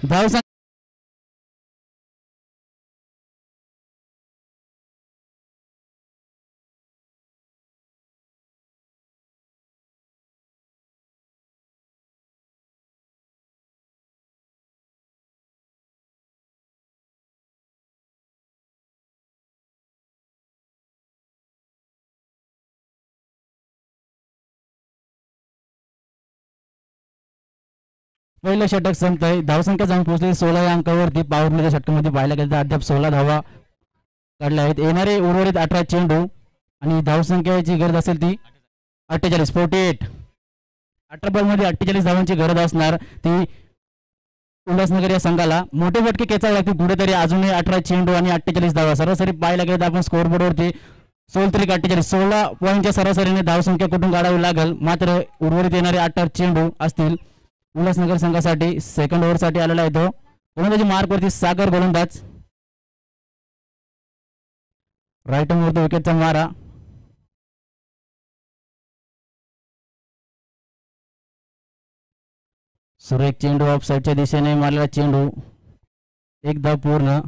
धावसंख्या पहिलं षटक संपतंय. धावसंख्या जाऊन पोहोचली 16 या अंकावरती. पॉवर प्लेच्या षटकामध्ये पाहायला गेलं तर अद्याप 16 धावा काढल्या आहेत. येणारे उर्वरित 18 चेंडू आणि धावसंख्येची गरज असेल ती 48 18 बॉलमध्ये 48 धावांची गरज असणार ती उल्हासनगर या संघाला. मोठे फटके खेचावे लागतील कुठेतरी. अजूनही 18 चेंडू आणि 48 धावा. सरासरी पाहायला गेलं तर आपण स्कोअर बोर्डवरती 16 पॉईंटच्या सरासरीने धावसंख्या कुठून काढावी लागेल. मात्र उर्वरित येणारे 18 चेंडू असतील उल्हासनगर संघासाठी. सेकंड ओव्हरसाठी आलेला आहे तो. गोलंदाजी मार्कवरती सागर गोलंदाज. राईट वरती विकेटचा मारा. सुरेख चेंडू ऑफ साईडच्या दिशेने मारलेला चेंडू. एक धाव पूर्ण.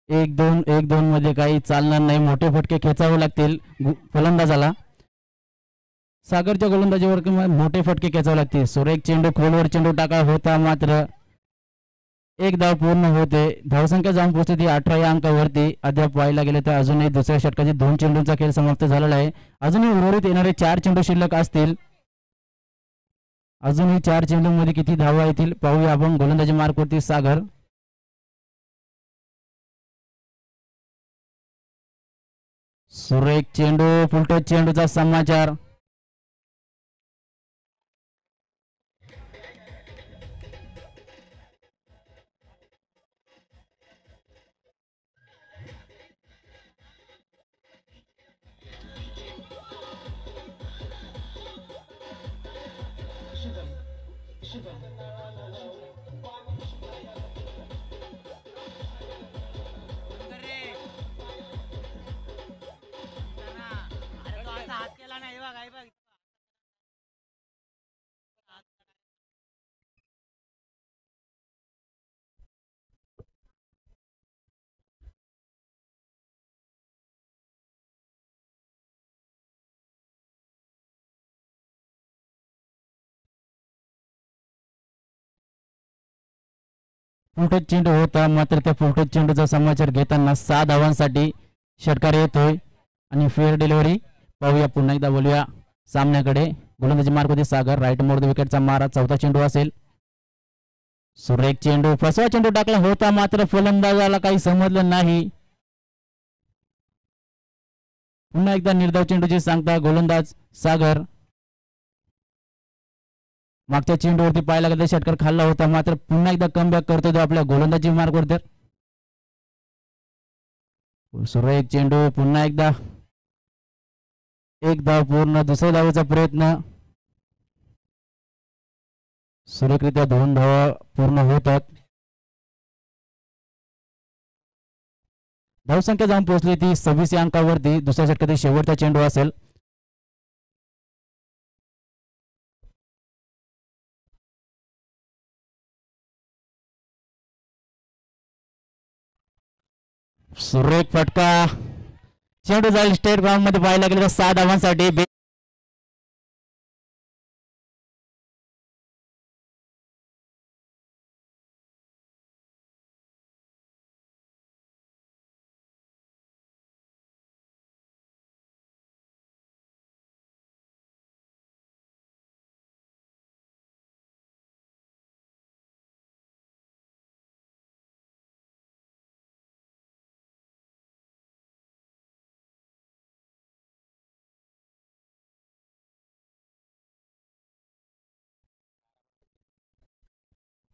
एक दोन मध्ये काही चालणार नाही. मोठे फटके खेचावे लागतील फलंदाजाला. सागरच्या गोलंदाजीवर मोठे फटके खेचावे लागतील. सुरेख चेंडू खोलवर चेंडू टाका होता मात्र एक धाव पूर्ण होते. धावसंख्या जाऊन पोहोचते ती 18 या अंकावरती. अद्याप पाहायला गेले तर अजूनही दुसऱ्या षटकाचे 2 चेंडूंचा खेळ समाप्त झालेला आहे. अजूनही उर्वरित येणारे 4 चेंडू शिल्लक असतील. अजूनही 4 चेंडूंमध्ये किती धावा येतील पाहूया आपण. गोलंदाजी मार्कवरती सागर. सुरेख चेंडू फुलटच चेंडूचा समाचार. फुलटच चेंडू होता मात्र त्या फुलटच चेंडूचा समाचार घेताना 6 धावांसाठी षटकार येतोय आणि फेअर डिलिव्हरी पाहूया. पुन्हा एकदा बोलूया सामन्याकडे. गोलंदाजी मार्कवरती सागर. राईट मोड विकेटचा मारा. चौथा चेंडू असेल. सुरेख चेंडू फसवा चेंडू टाकला होता मात्र फलंदाजाला काही समजलं नाही. पुन्हा एकदा निर्धाव चेंडूची सांगता गोलंदाज सागर. मागच्या चेंडूवरती पाहायला गेलं षटकार खाल्ला होता मात्र पुन्हा एकदा कमबॅक करतो तो आपल्या गोलंदाजी मार्कवर. सुरेख चेंडू पुन्हा एकदा एक धाव पूर्ण. दुसऱ्या धावेचा प्रयत्न. सुरेखरित्या 2 धावा पूर्ण होतात. धावसंख्या जाऊन पोहोचली ती 26 या अंकावरती. दुसऱ्या षटकातील शेवटचा चेंडू असेल. सुरेख फटका. चेंडू जाईल स्टेट ग्राउंड मध्ये. पाहायला गेलं तर 6 धावांसाठी.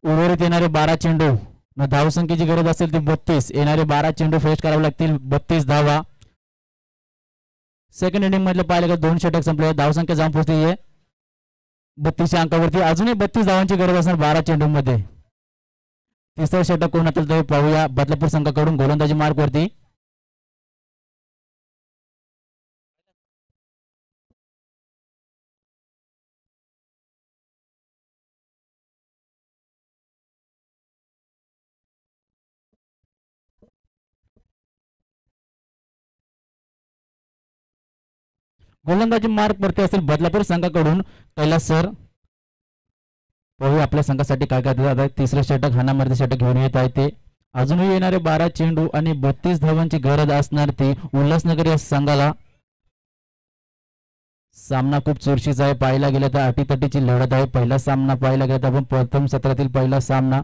उर्वरित येणारे 12 चेंडू. धावसंख्येची गरज असेल ती 32. येणारे 12 चेंडू फेस करावे लागतील. 32 धावा. सेकंड इनिंग मधले पाहिलं का 2 षटक संपले. धावसंख्या जाऊन पोहोचली 32 अंकावरती. अजूनही 32 धावांची गरज असणार 12 चेंडू मध्ये. तिसरं षटक कोण असेल ते पाहूया. बदलापूर संघाकडून गोलंदाजी मार्कवरती गोलंदाजी मार्क वरती असेल बदलापूर संघाकडून कैलास सर. पाहूया आपल्या संघासाठी काय काय आता तिसरे षटक हाणामारीचे षटक घेऊन येत आहे ते. अजूनही येणारे 12 चेंडू आणि 32 धावांची गरज असणार ती उल्हासनगर या संघाला. सामना खूप चुरशीचा आहे. पाहायला गेलं तर अटीतटीची लढत आहे. पहिला सामना पाहायला गेला तर आपण प्रथम सत्रातील पहिला सामना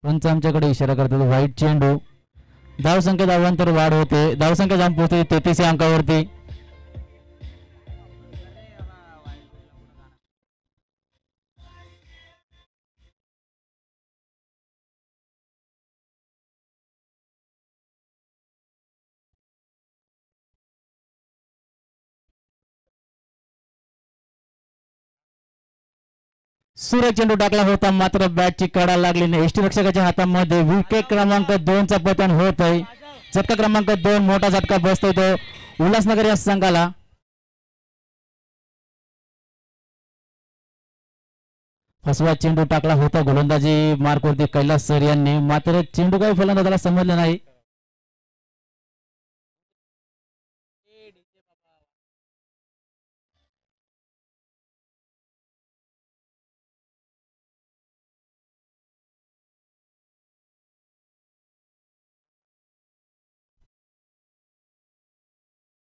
पंच आमच्याकडे इशारा करतात वाईट चेंडू. धावसंख्या धावांतर वाढ होते. धावसंख्या जाऊन पोहोचते 33 अंकावरती. सूर्य चेंडू टाकला होता मात्र बॅटची कडा लागली नाही. यष्टीरक्षकाच्या हातामध्ये विकेट क्रमांक 2 चा पतन होत आहे. झटका क्रमांक 2 मोठा झटका बसतोय तो उल्हासनगर या संघाला. फसवा चेंडू टाकला होता गोलंदाजी मार्कवरती कैलास सर यांनी मात्र चेंडू काही फलंदाजाला समजला नाही.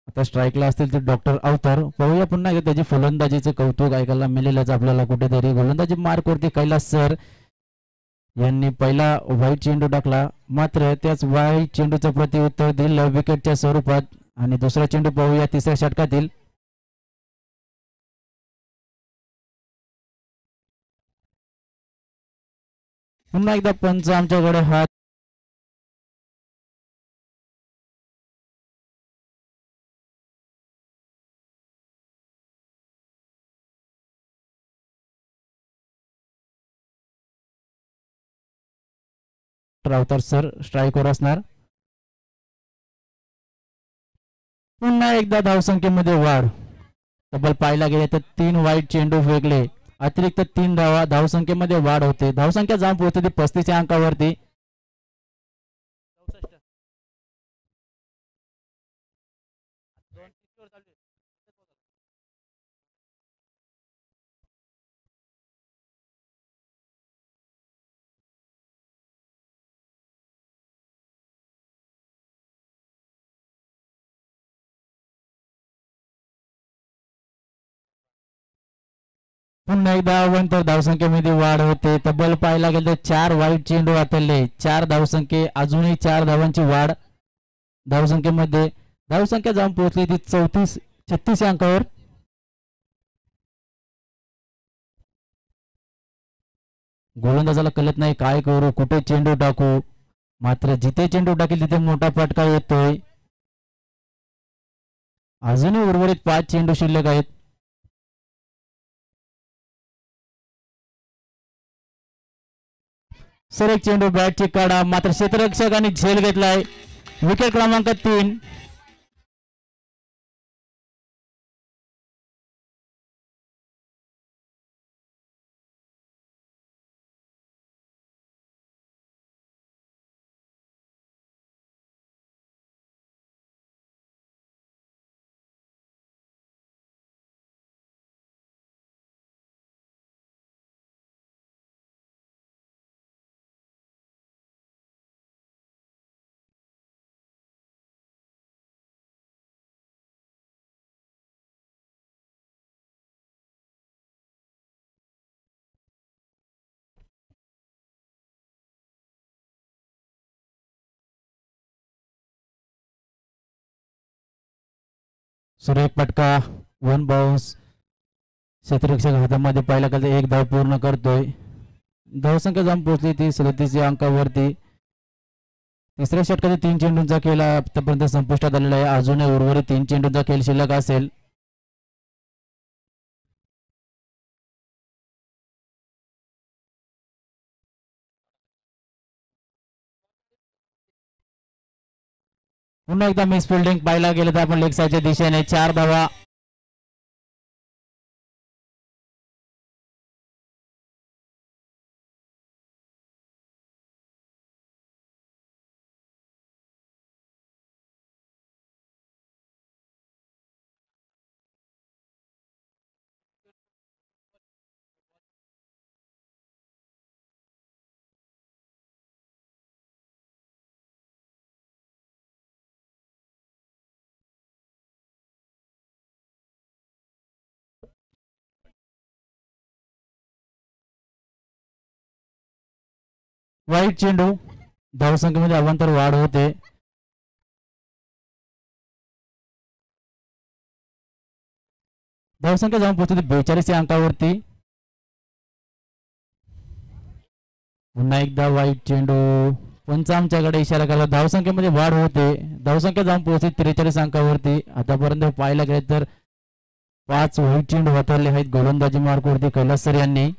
आता स्ट्राईकला असतील ते डॉक्टर अवतार. पाहूया पुन्हा एकदा त्याची फलंदाजीचे कौतुक ऐकायला मिळेलच आपल्याला कुठेतरी. गोलंदाजी मार्कवरती कैलास सर यांनी पहिला व्हाईट चेंडू टाकला मात्र त्याच व्हाईट चेंडूचं प्रत्युत्तर दिलं विकेटच्या स्वरूपात. आणि दुसरा चेंडू पाहूया तिसऱ्या षटकातील. पुन्हा एकदा पंच आमच्याकडे हात अवतार सर स्ट्राईकवर असणार. पुन्हा एकदा धावसंख्येमध्ये वाढ. तब्बल पाहायला गेले तर 3 वाईट चेंडू फेकले. अतिरिक्त 3 धावा. धावसंख्येमध्ये वाढ होते. धावसंख्या जाऊन पोहोचते 35 अंकावरती. पुन्हा एकदा अवंतर धावसंख्येमध्ये वाढ होते. तब्बल पाहायला गेले तर 4 वाईट चेंडू हाताळले. 4 धावसंख्ये अजूनही 4 धावांची वाढ धावसंख्येमध्ये. धावसंख्या जाऊन पोहोचली ती 36 अंकावर. गोलंदाजाला कळत नाही काय करू कुठे चेंडू टाकू मात्र जिथे चेंडू टाकेल तिथे मोठा फटका येतोय. अजूनही उर्वरित 5 चेंडू शिल्लक आहेत. सर एक चेंडू बॅटची काढा मात्र क्षेत्ररक्षकांनी झेल घेतलाय. विकेट क्रमांक 3. सुरेख फटका 1 बाउन्स. क्षेत्ररक्षक हातामध्ये पाहिला गेलं तर 1 धाव पूर्ण करतोय. धावसंख्या जाऊन पोहोचली ती 37 अंकावरती. तिसऱ्या षटकातील 3 चेंडूंचा खेळ आतापर्यंत संपुष्टात आलेला आहे. अजूनही उर्वरित 3 चेंडूंचा खेळ शिल्लक असेल. पुन्हा एकदा मिस फिल्डिंग पाहायला गेलं तर आपण लेग साईडच्या दिशेने 4 धावा वाईट चेंडू, धावसंख्येमध्ये अवांतर वाढ होते. धावसंख्या जाऊन पोहोचते 42 या अंकावरती. पुन्हा एकदा वाईट चेंडू, पंच आमच्याकडे इशारा करतात. धावसंख्येमध्ये वाढ होते. धावसंख्या जाऊन पोहोचते 43 अंकावरती. आतापर्यंत पाहायला गेले तर 5 वाईट चेंडू हाताळले आहेत गोलंदाजी मार्कवरती कैलास सर यांनी.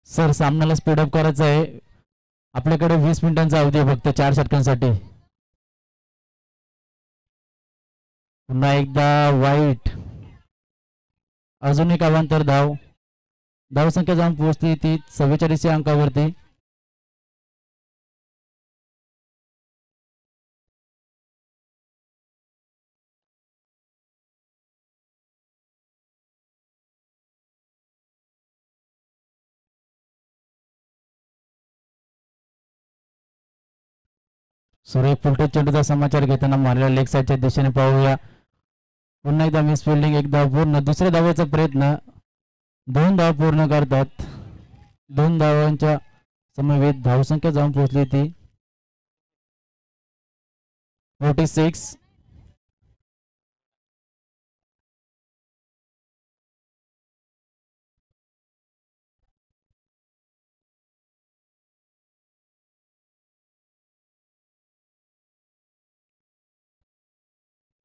सर सामन्याला स्पीडअप करायचं आहे. आपल्याकडे 20 मिनिटांचा अवधी आहे फक्त 4 षटकांसाठी. पुन्हा एकदा वाईट, अजून एक अवांतर धाव. धावसंख्या जाऊन पोहोचली ती 44 या अंकावरती. सुरेख फुलटोस चेंडूचा समाचार घेताना मारलेल्या लेग साईडच्या दिशेने पाहूया. पुन्हा एकदा मिस फिल्डिंग, एक धाव पूर्ण. दुसऱ्या धावेचा प्रयत्न, 2 धाव पूर्ण करतात. 2 धावांच्या समवेत धावसंख्या जाऊन पोहोचली ती 46.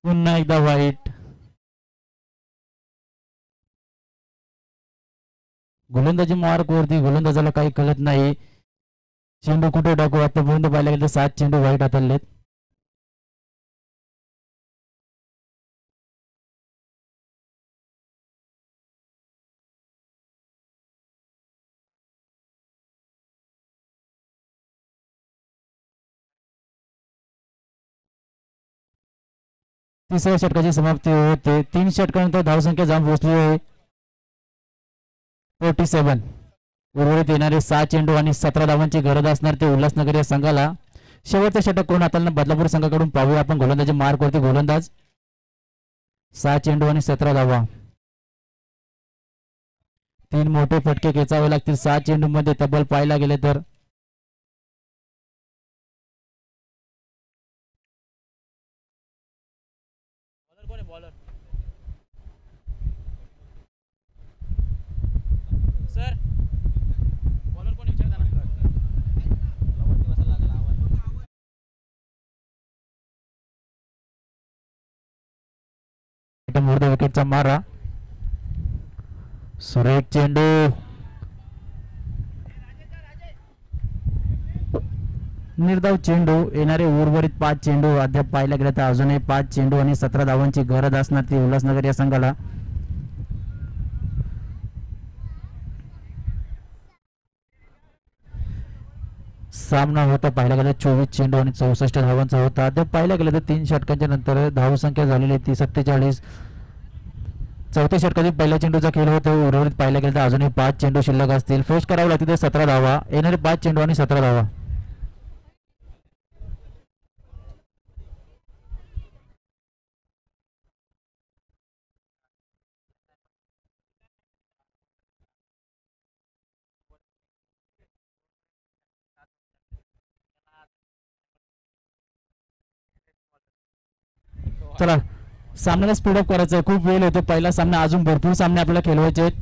पुन्हा एकदा वाईट. गोलंदाजी मार्क वरती गोलंदाजाला काही कळत नाही. चेंडू कुठे टाकू. आतापर्यंत पाहायला गेलं 7 चेंडू वाईट हाताळलेत. तिसऱ्या षटकाची समाप्ती होते. 3 षटकानंतर धावसंख्या जाऊन पोहोचली आहे 47. उर्वरित येणारे 6 चेंडू आणि 17 धावांची गरज असणार ते उल्हासनगर या संघाला. शेवटचं षटक कोण हाताळणार बदलापूर संघाकडून पाहूया आपण. गोलंदाजी मार्कवरती गोलंदाज. 6 चेंडू आणि 17 धावा. 3 मोठे फटके खेचावे लागतील 6 चेंडू मध्ये तब्बल पाहायला गेले तर. विकेटचा मारा. सुरेख चेंडू, निर्धाव चेंडू. येणारे उर्वरित 5 चेंडू अद्याप पाहायला गेले तर अजूनही 5 चेंडू आणि 17 धावांची गरज असणार ती उल्हासनगर या संघाला. सामना होता पाहायला गेलं 24 चेंडू आणि 64 धावांचा होता. अद्याप पाहायला गेलं तर 3 षटकांच्या नंतर धावसंख्या झालेली ती 47. चौथ्या षटकातील पहिल्या चेंडूचा खेळ होता. उर्वरित पाहायला गेलं तर अजूनही 5 चेंडू शिल्लक असतील. फोर्स करावं लागतील ते 17 धावा. येणारे 5 चेंडू आणि 17 धावा. चला सामन्याला स्पीडअप करायचं आहे. खूप वेळ होतो. पहिला सामना, अजून भरपूर सामने आपल्याला खेळवायचे आहेत.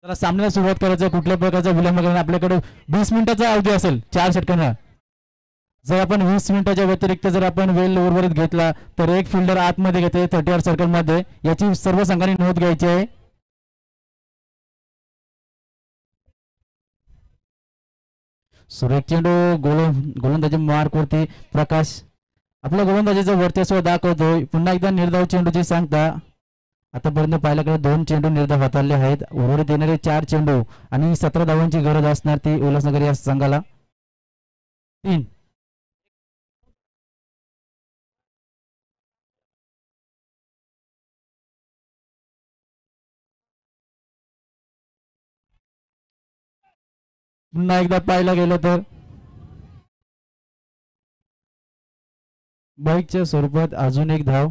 त्याला सामन्याला सुरुवात करायचं, कुठल्या प्रकारचा विलंब करणार. आपल्याकडे 20 मिनिटाचा अवधी असेल 4 षटकांना. जर आपण 20 मिनिटाच्या व्यतिरिक्त जर आपण वेळ उर्वरित घेतला तर एक फिल्डर आतमध्ये घेते 30 सर्कल मध्ये. याची सर्व संघांनी नोंद घ्यायची आहे. सुरेख चेंडू गोलंदाजी मार्कवरती प्रकाश आपल्या गोलंदाजीचं वर्चस्व दाखवतोय. पुन्हा एकदा निर्धाव चेंडूची सांगता. आतापर्यंत पाहायला गेलं 2 चेंडू निर्धाव हाताळले आहेत. उर्वरित येणारे 4 चेंडू आणि 17 धावांची गरज असणार ती उल्हासनगर या संघाला. 3 पुन्हा एकदा पाहायला गेलं तर बाईकच्या स्वरूपात अजून एक धाव.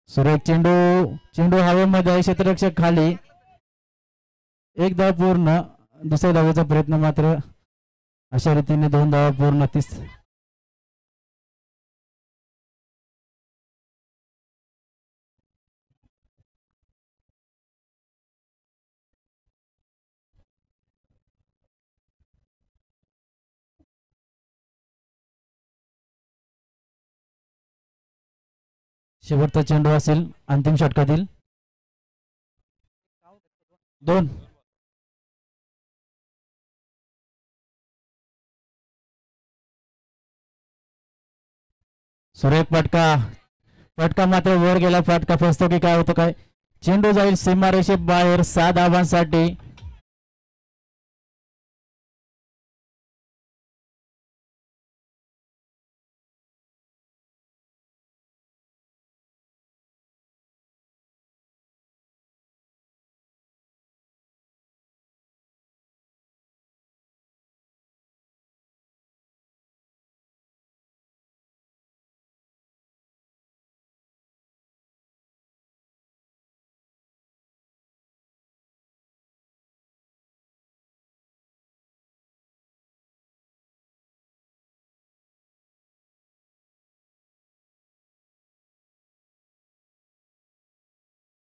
सुरेख चेंडू हवेमध्ये आहे. क्षेत्ररक्षक खाली. एक धाव पूर्ण. दुसऱ्या धावेचा प्रयत्न मात्र. अशा रीतीने 2 धावा पूर्ण. शेवटचा चेंडू असेल अंतिम षटकातील. 2 सुरेख फटका मात्र वर गेला. फटका फसतो की काय होतं काय. चेंडू जाईल सीमारेषे बाहेर 6 धावांसाठी.